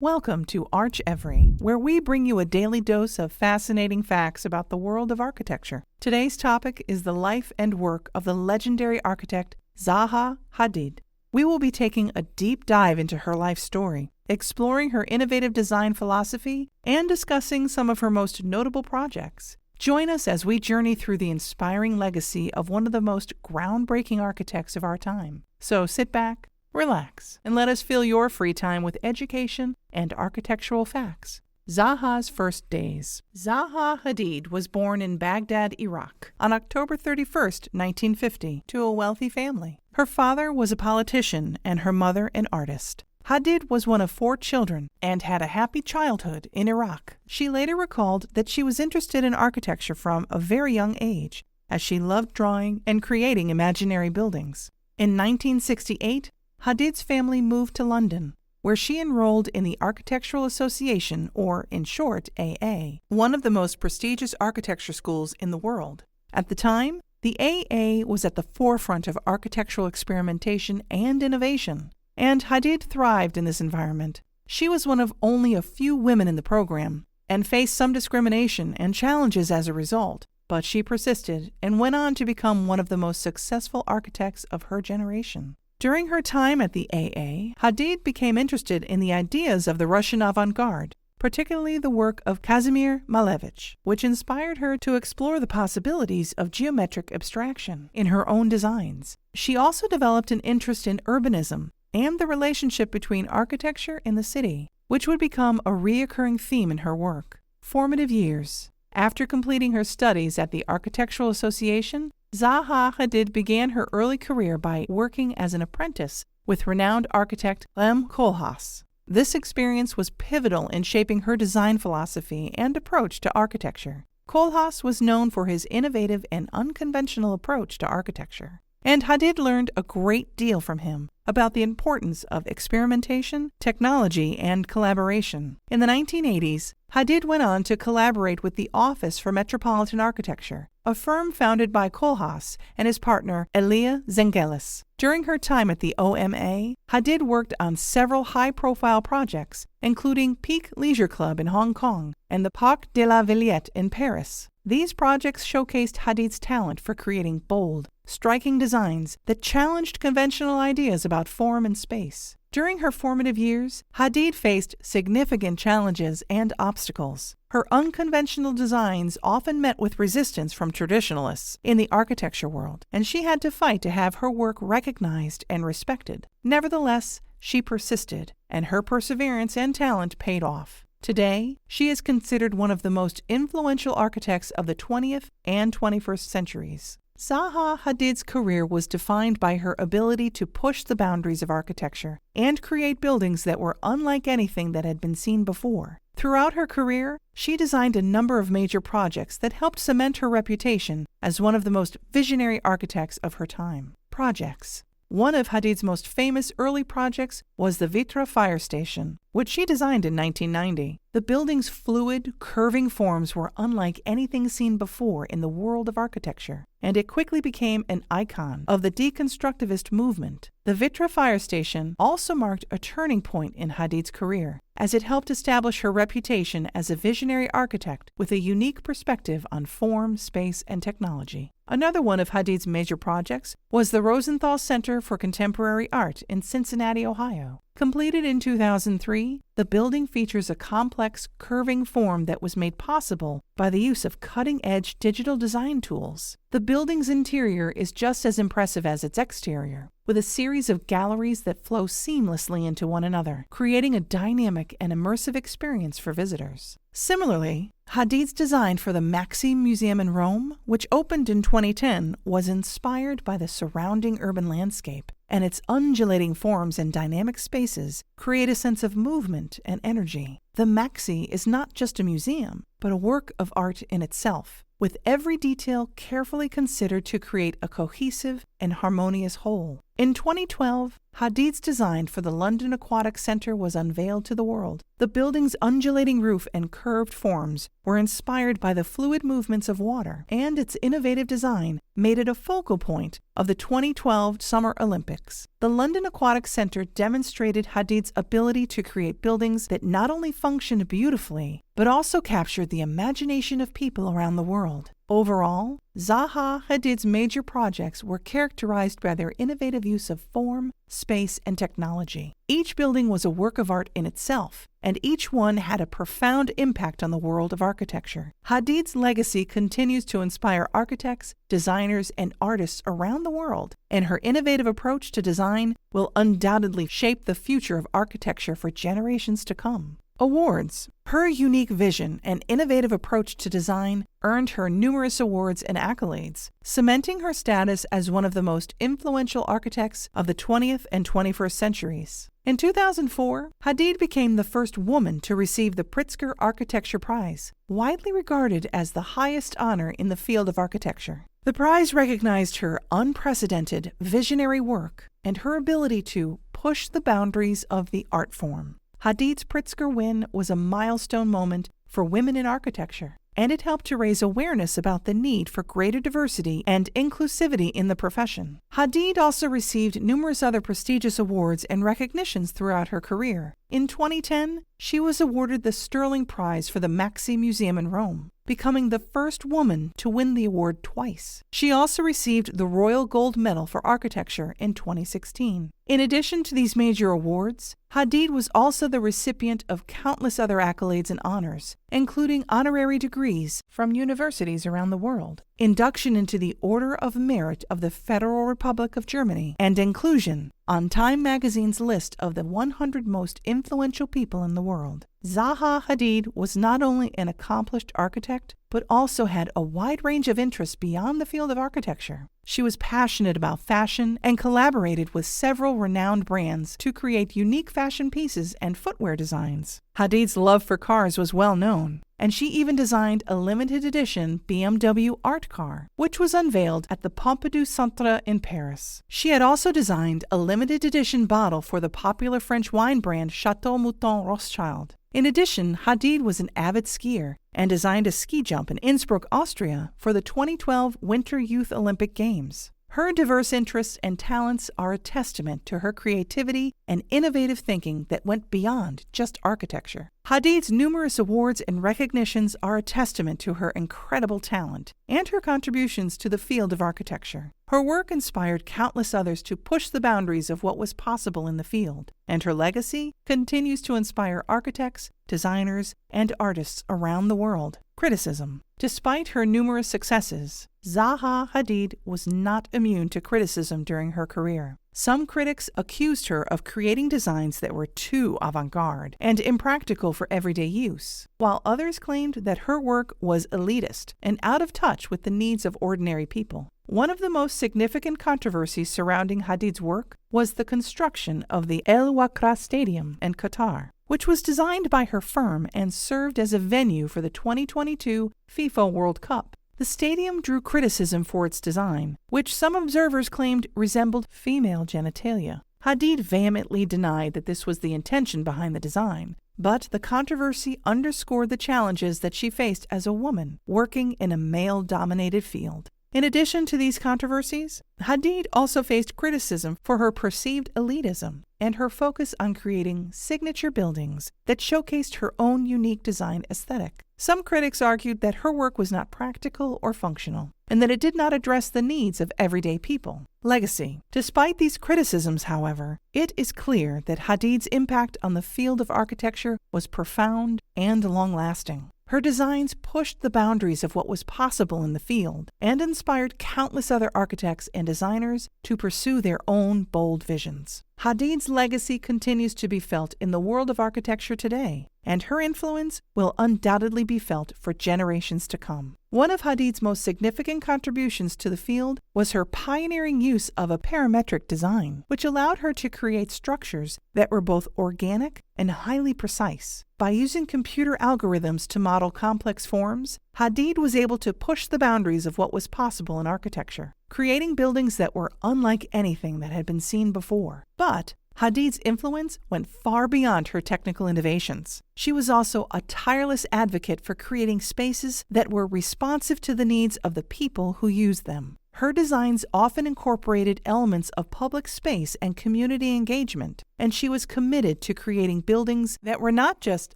Welcome to Arch Every, where we bring you a daily dose of fascinating facts about the world of architecture. Today's topic is the life and work of the legendary architect Zaha Hadid. We will be taking a deep dive into her life story, exploring her innovative design philosophy, and discussing some of her most notable projects. Join us as we journey through the inspiring legacy of one of the most groundbreaking architects of our time. So sit back, relax, and let us fill your free time with education and architectural facts. Zaha's first days. Zaha Hadid was born in Bagdad, Iraq, on October 31, 1950, to a wealthy family. Her father was a politician and her mother an artist. Hadid was one of 4 children and had a happy childhood in Iraq. She later recalled that she was interested in architecture from a very young age, as she loved drawing and creating imaginary buildings. In 1968, Hadid's family moved to London, where she enrolled in the Architectural Association, or in short, AA, one of the most prestigious architecture schools in the world. At the time, the AA was at the forefront of architectural experimentation and innovation, and Hadid thrived in this environment. She was one of only a few women in the program, and faced some discrimination and challenges as a result, but she persisted and went on to become one of the most successful architects of her generation. During her time at the AA, Hadid became interested in the ideas of the Russian avant-garde, particularly the work of Kazimir Malevich, which inspired her to explore the possibilities of geometric abstraction in her own designs. She also developed an interest in urbanism and the relationship between architecture and the city, which would become a recurring theme in her work. Formative years. After completing her studies at the Architectural Association, Zaha Hadid began her early career by working as an apprentice with renowned architect Lem Koolhaas. This experience was pivotal in shaping her design philosophy and approach to architecture. Koolhaas was known for his innovative and unconventional approach to architecture, and Hadid learned a great deal from him about the importance of experimentation, technology, and collaboration. In the 1980s, Hadid went on to collaborate with the Office for Metropolitan Architecture, a firm founded by Koolhaas and his partner Elia Zengelis. During her time at the OMA, Hadid worked on several high-profile projects, including Peak Leisure Club in Hong Kong and the Parc de la Villette in Paris. These projects showcased Hadid's talent for creating bold, striking designs that challenged conventional ideas about form and space. During her formative years, Hadid faced significant challenges and obstacles. Her unconventional designs often met with resistance from traditionalists in the architecture world, and she had to fight to have her work recognized and respected. Nevertheless, she persisted, and her perseverance and talent paid off. Today, she is considered one of the most influential architects of the 20th and 21st centuries. Zaha Hadid's career was defined by her ability to push the boundaries of architecture and create buildings that were unlike anything that had been seen before. Throughout her career, she designed a number of major projects that helped cement her reputation as one of the most visionary architects of her time. Projects. One of Hadid's most famous early projects was the Vitra fire station, which she designed in 1990. The building's fluid, curving forms were unlike anything seen before in the world of architecture, and it quickly became an icon of the deconstructivist movement. The Vitra fire station also marked a turning point in Hadid's career, as it helped establish her reputation as a visionary architect with a unique perspective on form, space, and technology. Another one of Hadid's major projects was the Rosenthal Center for Contemporary Art in Cincinnati, Ohio. Completed in 2003, the building features a complex, curving form that was made possible by the use of cutting-edge digital design tools. The building's interior is just as impressive as its exterior, with a series of galleries that flow seamlessly into one another, creating a dynamic and immersive experience for visitors. Similarly, Hadid's design for the Maxim Museum in Rome, which opened in 2010, was inspired by the surrounding urban landscape, and its undulating forms and dynamic spaces create a sense of movement and energy. The Maxi is not just a museum, but a work of art in itself. with every detail carefully considered to create a cohesive and harmonious whole. In 2012, Hadid's design for the London Aquatic Centre was unveiled to the world. The building's undulating roof and curved forms were inspired by the fluid movements of water, and its innovative design made it a focal point of the 2012 Summer Olympics. The London Aquatic Centre demonstrated Hadid's ability to create buildings that not only functioned beautifully, but also captured the imagination of people around the world. Overall, Zaha Hadid's major projects were characterized by their innovative use of form, space, and technology. Each building was a work of art in itself, and each one had a profound impact on the world of architecture. Hadid's legacy continues to inspire architects, designers, and artists around the world, and her innovative approach to design will undoubtedly shape the future of architecture for generations to come. Awards. Her unique vision and innovative approach to design earned her numerous awards and accolades, cementing her status as one of the most influential architects of the 20th and 21st centuries. In 2004, Hadid became the first woman to receive the Pritzker Architecture Prize, widely regarded as the highest honor in the field of architecture. The prize recognized her unprecedented, visionary work and her ability to push the boundaries of the art form. Hadid's Pritzker win was a milestone moment for women in architecture, and it helped to raise awareness about the need for greater diversity and inclusivity in the profession. Hadid also received numerous other prestigious awards and recognitions throughout her career. In 2010, she was awarded the Sterling Prize for the Maxi Museum in Rome, becoming the first woman to win the award twice. She also received the Royal Gold Medal for Architecture in 2016. In addition to these major awards, Hadid was also the recipient of countless other accolades and honors, including honorary degrees from universities around the world, induction into the Order of Merit of the Federal Republic of Germany, and inclusion on Time magazine's list of the 100 most influential people in the world. Zaha Hadid was not only an accomplished architect, but also had a wide range of interests beyond the field of architecture. She was passionate about fashion and collaborated with several renowned brands to create unique fashion pieces and footwear designs. Hadid's love for cars was well known, and she even designed a limited edition BMW art car, which was unveiled at the Pompidou Centre in Paris. She had also designed a limited edition bottle for the popular French wine brand Chateau Mouton Rothschild. In addition, Hadid was an avid skier and designed a ski jump in Innsbruck, Austria for the 2012 Winter Youth Olympic Games. Her diverse interests and talents are a testament to her creativity and innovative thinking that went beyond just architecture. Hadid's numerous awards and recognitions are a testament to her incredible talent and her contributions to the field of architecture. Her work inspired countless others to push the boundaries of what was possible in the field, and her legacy continues to inspire architects, designers, and artists around the world. Criticism. Despite her numerous successes, Zaha Hadid was not immune to criticism during her career. Some critics accused her of creating designs that were too avant-garde and impractical for everyday use, while others claimed that her work was elitist and out of touch with the needs of ordinary people. One of the most significant controversies surrounding Hadid's work was the construction of the El Wakra Stadium in Qatar, which was designed by her firm and served as a venue for the 2022 FIFA World Cup. The stadium drew criticism for its design, which some observers claimed resembled female genitalia. Hadid vehemently denied that this was the intention behind the design, but the controversy underscored the challenges that she faced as a woman working in a male-dominated field. In addition to these controversies, Hadid also faced criticism for her perceived elitism and her focus on creating signature buildings that showcased her own unique design aesthetic. Some critics argued that her work was not practical or functional, and that it did not address the needs of everyday people. Legacy. Despite these criticisms, however, it is clear that Hadid's impact on the field of architecture was profound and long-lasting. Her designs pushed the boundaries of what was possible in the field and inspired countless other architects and designers to pursue their own bold visions. Hadid's legacy continues to be felt in the world of architecture today, and her influence will undoubtedly be felt for generations to come. One of Hadid's most significant contributions to the field was her pioneering use of a parametric design, which allowed her to create structures that were both organic and highly precise. By using computer algorithms to model complex forms, Hadid was able to push the boundaries of what was possible in architecture, creating buildings that were unlike anything that had been seen before. But Hadid's influence went far beyond her technical innovations. She was also a tireless advocate for creating spaces that were responsive to the needs of the people who used them. Her designs often incorporated elements of public space and community engagement, and she was committed to creating buildings that were not just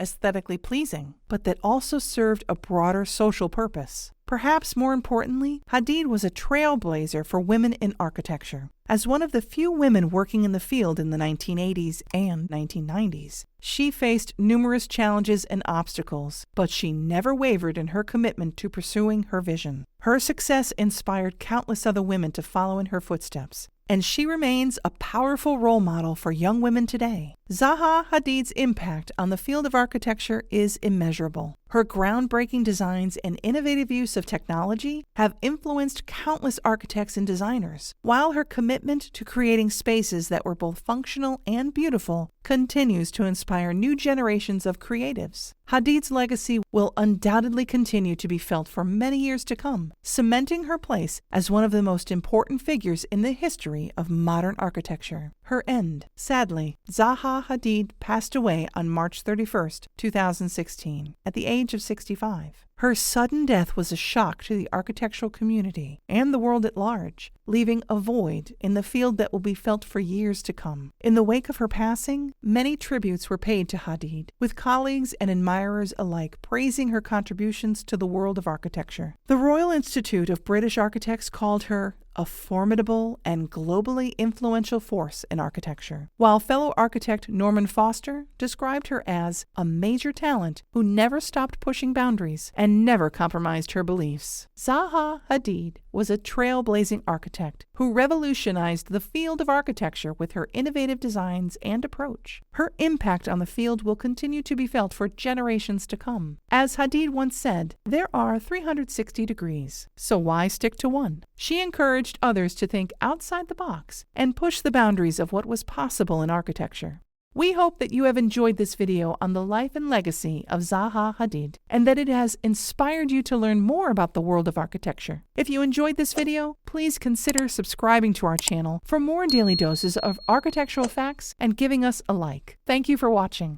aesthetically pleasing, but that also served a broader social purpose. Perhaps more importantly, Hadid was a trailblazer for women in architecture. As one of the few women working in the field in the 1980s and 1990s, she faced numerous challenges and obstacles, but she never wavered in her commitment to pursuing her vision. Her success inspired countless other women to follow in her footsteps, and she remains a powerful role model for young women today. Zaha Hadid's impact on the field of architecture is immeasurable. Her groundbreaking designs and innovative use of technology have influenced countless architects and designers, while her commitment to creating spaces that were both functional and beautiful continues to inspire new generations of creatives. Hadid's legacy will undoubtedly continue to be felt for many years to come, cementing her place as one of the most important figures in the history of modern architecture. Her end. Sadly, Zaha Hadid passed away on March 31st, 2016, at the age of 65. Her sudden death was a shock to the architectural community and the world at large, leaving a void in the field that will be felt for years to come. In the wake of her passing, many tributes were paid to Hadid, with colleagues and admirers alike praising her contributions to the world of architecture. The Royal Institute of British Architects called her a formidable and globally influential force in architecture, while fellow architect Norman Foster described her as a major talent who never stopped pushing boundaries and never compromised her beliefs. Zaha Hadid was a trailblazing architect who revolutionized the field of architecture with her innovative designs and approach. Her impact on the field will continue to be felt for generations to come. As Hadid once said, "There are 360 degrees, so why stick to one?" She encouraged others to think outside the box and push the boundaries of what was possible in architecture. We hope that you have enjoyed this video on the life and legacy of Zaha Hadid, and that it has inspired you to learn more about the world of architecture. If you enjoyed this video, please consider subscribing to our channel for more daily doses of architectural facts and giving us a like. Thank you for watching.